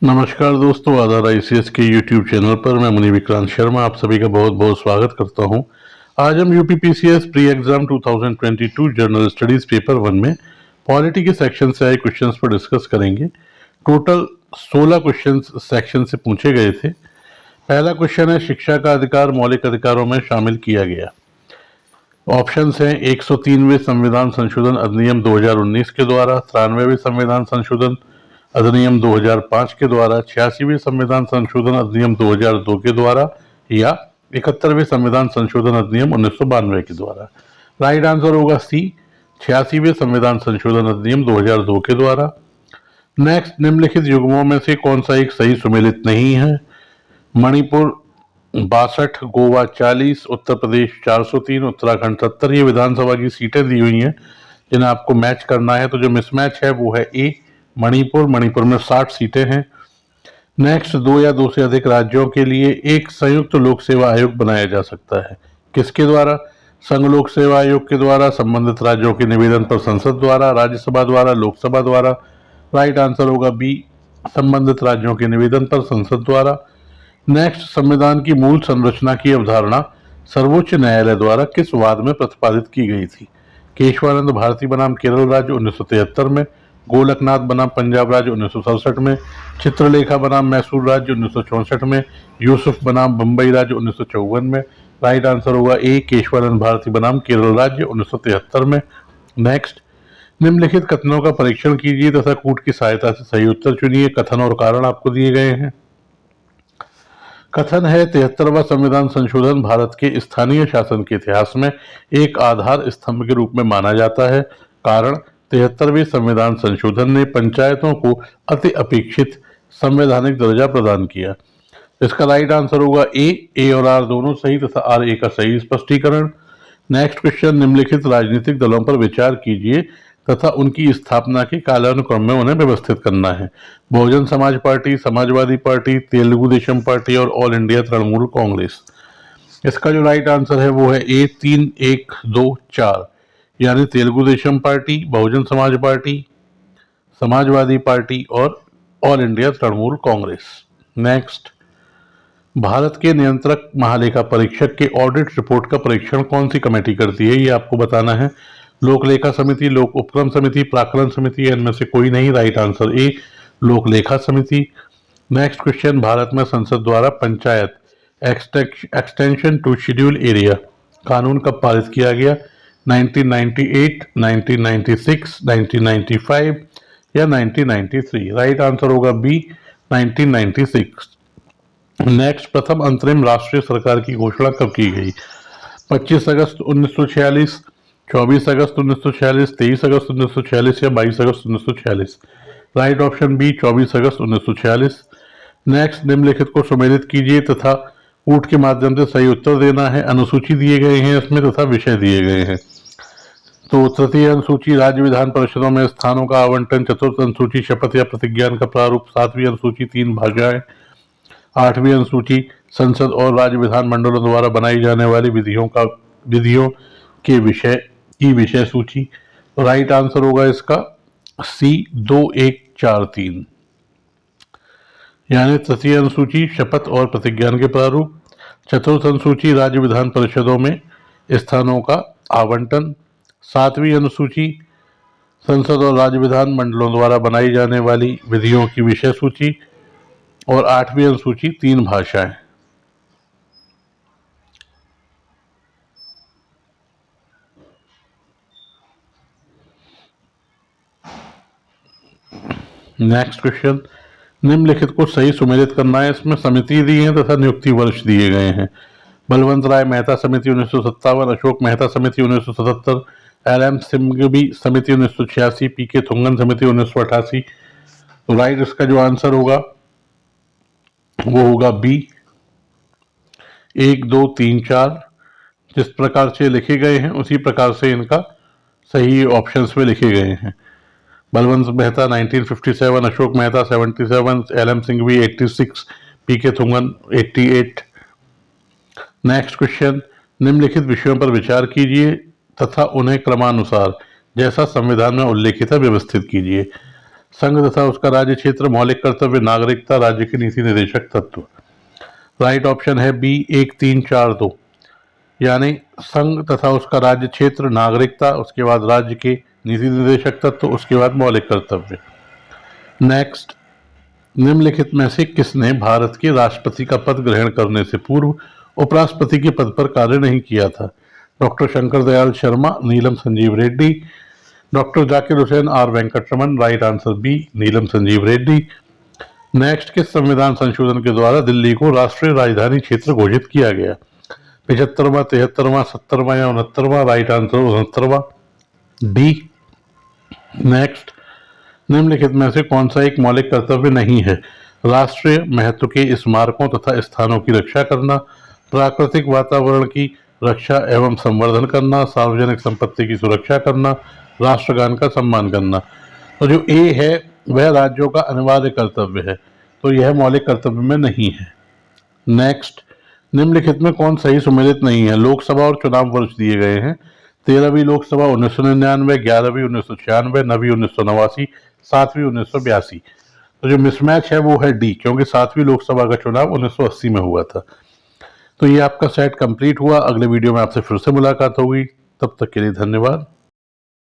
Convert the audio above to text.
नमस्कार दोस्तों, आधार आईसीएस के यूट्यूब चैनल पर मैं मुनि विक्रांत शर्मा आप सभी का बहुत बहुत स्वागत करता हूं। आज हम UPPCS pre exam 2022 general studies paper 1 में पॉलिटी के सेक्शन से आए क्वेश्चंस पर डिस्कस करेंगे। टोटल 16 क्वेश्चंस सेक्शन से पूछे गए थे। पहला क्वेश्चन है, शिक्षा का अधिकार मौलिक अधिकारों में शामिल किया गया। ऑप्शंस हैं 103वें संविधान संशोधन अधिनियम 2019 के द्वारा, 93वें संविधान संशोधन अधिनियम 2005 के द्वारा, 86वें संविधान संशोधन अधिनियम 2002 के द्वारा या 71वें संविधान संशोधन अधिनियम 1992 के द्वारा। राइट आंसर होगा सी, 86वें संविधान संशोधन अधिनियम 2002 के द्वारा। नेक्स्ट, निम्नलिखित युग्मों में से कौन सा एक सही सुमेलित नहीं है? मणिपुर 62, गोवा 40, उत्तर प्रदेश 403, उत्तराखंड 70। ये विधानसभा की सीटें दी हुई हैं जिन्हें आपको मैच करना है। तो जो मिसमैच है वो है ए, मणिपुर में 60 सीटें हैं। नेक्स्ट, 2 या 2 से अधिक राज्यों के लिए एक संयुक्त लोक सेवा आयोग बनाया जा सकता है। किसके द्वारा? संघ लोक सेवा आयोग के द्वारा, संबंधित राज्यों के निवेदन पर संसद द्वारा, राज्यसभा द्वारा, लोकसभा द्वारा। राइट आंसर होगा बी, संबंधित राज्यों के निवेदन पर संसद द्वारा। नेक्स्ट, संविधान की मूल संरचना की अवधारणा सर्वोच्च न्यायालय द्वारा किस वाद में प्रतिपादित की गई थी? केशवानंद भारती बनाम केरल राज्य 1973 में, गोलकनाथ बनाम पंजाब राज्य 1967 में, चित्रलेखा बनाम मैसूर राज्य 1964 में, यूसुफ बनाम बंबई राज्य 1954 में। राइट आंसर होगा ए, केशवानंद भारती बनाम केरल राज्य 1973 में। नेक्स्ट, निम्नलिखित कथनों का परीक्षण कीजिए तथा कूट की सहायता से सही उत्तर चुनिए। कथन और कारण आपको दिए गए हैं। कथन है, 73वां संविधान संशोधन भारत के स्थानीय शासन के इतिहास में एक आधार स्तंभ के रूप में माना जाता है। कारण, 73वें संविधान संशोधन ने पंचायतों को अति अपेक्षित संवैधानिक दर्जा प्रदान किया। इसका राइट आंसर होगा ए और आर दोनों सही तथा आर ए का सही स्पष्टीकरण। नेक्स्ट क्वेश्चन, निम्नलिखित राजनीतिक दलों पर विचार कीजिए तथा उनकी स्थापना के कालानुक्रम में उन्हें व्यवस्थित करना है। Bahujan Samaj party, Samajwadi party, Telugu Desam party और ऑल इंडिया तृणमूल कांग्रेस। इसका जो राइट आंसर है वो है ए, 3, 1, 2, 4, यानी Telugu Desam party, Bahujan Samaj party, Samajwadi party और all India Trinamool Congress. Next, Bharat के नियंत्रक महालेखा परीक्षक के ऑडिट रिपोर्ट का परीक्षण कौन सी कमेटी करती है? ये आपको बताना है। लोक लेखा समिति, लोक उपक्रम समिति, प्राक्कलन समिति, इनमें से कोई नहीं। राइट आंसर ए, लोक लेखा समिति। नेक्स्ट क्वेश्चन, भारत में संसद द्वारा panchayat extension to schedule area कानून कब पारित किया गया? 1998, 1996, 1995 या 1993। राइट आंसर होगा बी, 1996। नेक्स्ट, प्रथम अंतरिम राष्ट्रीय सरकार की घोषणा कब की गई? 25 अगस्त 1946, 24 अगस्त 1946, 23 अगस्त 1946 या 22 अगस्त 1946। राइट ऑप्शन बी, 24 अगस्त 1946। नेक्स्ट, निम्नलिखित को सुमेलित कीजिए तथा कूट के माध्यम से सही उत्तर देना है। अनुसूची दिए गए हैं इसमें तथा विषय दिए गए हैं। तो तृतीय अनुसूची राज्य विधान परिषदों में स्थानों का आवंटन, चतुर्थ अनुसूची शपथ या प्रतिज्ञान का प्रारूप, 7वीं अनुसूची 3 भाषाएं, 8वीं अनुसूची संसद और राज्य विधान मंडलों द्वारा बनाई जाने वाली विधियों के विषय सूची। तो राइट आंसर होगा इसका सी, 2, 1, 4, 3, यानी तृतीय अनुसूची शपथ और प्रतिज्ञान के प्रारूप, चतुर्थ अनुसूची राज्य विधान परिषदों में स्थानों का आवंटन, 7वीं अनुसूची संसद और राज्य विधान मंडलों द्वारा बनाई जाने वाली विधियों की विषय सूची और 8वीं अनुसूची 3 भाषाएं। नेक्स्ट क्वेश्चन, निम्नलिखित को सही सुमेलित करना है। इसमें समिति दी है तथा नियुक्ति वर्ष दिए गए हैं। बलवंत राय मेहता समिति 1957, अशोक मेहता समिति 1977, LM सिंघवी समिति 1986, PK थुंगन समिति 1988। तो राइट इसका जो आंसर होगा वो होगा बी, 1, 2, 3, 4। जिस प्रकार से लिखे गए हैं उसी प्रकार से इनका सही ऑप्शंस में लिखे गए हैं। Balwant Mehta 1957, Ashok Mehta 77, LM Singhvi 86, PK Thungon 88। Next question, निम्नलिखित विषयों पर विचार कीजिए तथा उन्हें क्रमानुसार जैसा संविधान में उल्लेखित है व्यवस्थित कीजिए। संघ तथा उसका राज्य क्षेत्र, मौलिक कर्तव्य, नागरिकता, राज्य के नीति निर्देशक तत्व। राइट ऑप्शन है बी 1, 3, 4, 2, यानी संघ तथा उसका राज्य क्षेत्र, नागरिकता, उसके बाद राज्य के नीति निर्देशक तत्व, उसके बाद मौलिक कर्तव्य। नेक्स्ट, निम्नलिखित में से किसने भारत के राष्ट्रपति का पद ग्रहण करने से पूर्व उपराष्ट्रपति के पद पर कार्य नहीं किया था? Doctor Shankar Dayal Sharma, Neelam Sanjiva Reddy, doctor Zakir Hussain, R Venkataraman. Right answer B Neelam Sanjiva Reddy. Next, किस संविधान संशोधन के द्वारा दिल्ली को राष्ट्रीय राजधानी क्षेत्र घोषित किया गया? 75वां, 73वां, 70वां या 69वां? राइट आंसर 69वां, डी। नेक्स्ट, निम्नलिखित में से कौन सा एक मौलिक कर्तव्य नहीं है? राष्ट्रीय महत्व के स्मारकों तथा स्थानों की रक्षा करना, प्राकृतिक वातावरण की रक्षा एवं संवर्धन करना, सार्वजनिक संपत्ति की सुरक्षा करना, राष्ट्रगान का सम्मान करना। तो जो ए है वह राज्यों का अनिवार्य कर्तव्य है, तो यह मौलिक कर्तव्य में नहीं है। नेक्स्ट, निम्नलिखित में कौन सही सुमेलित नहीं है? लोकसभा और चुनाव वर्ष दिए गए हैं। 13वीं लोकसभा 1999, 11वीं 1996, 9वीं 1989, 7वीं 1982। तो जो मिसमैच है वो है डी, क्योंकि 7वीं लोकसभा का चुनाव 1980 में हुआ था। तो ये आपका सेट कंप्लीट हुआ। अगले वीडियो में आपसे फिर से मुलाकात होगी, तब तक के लिए धन्यवाद।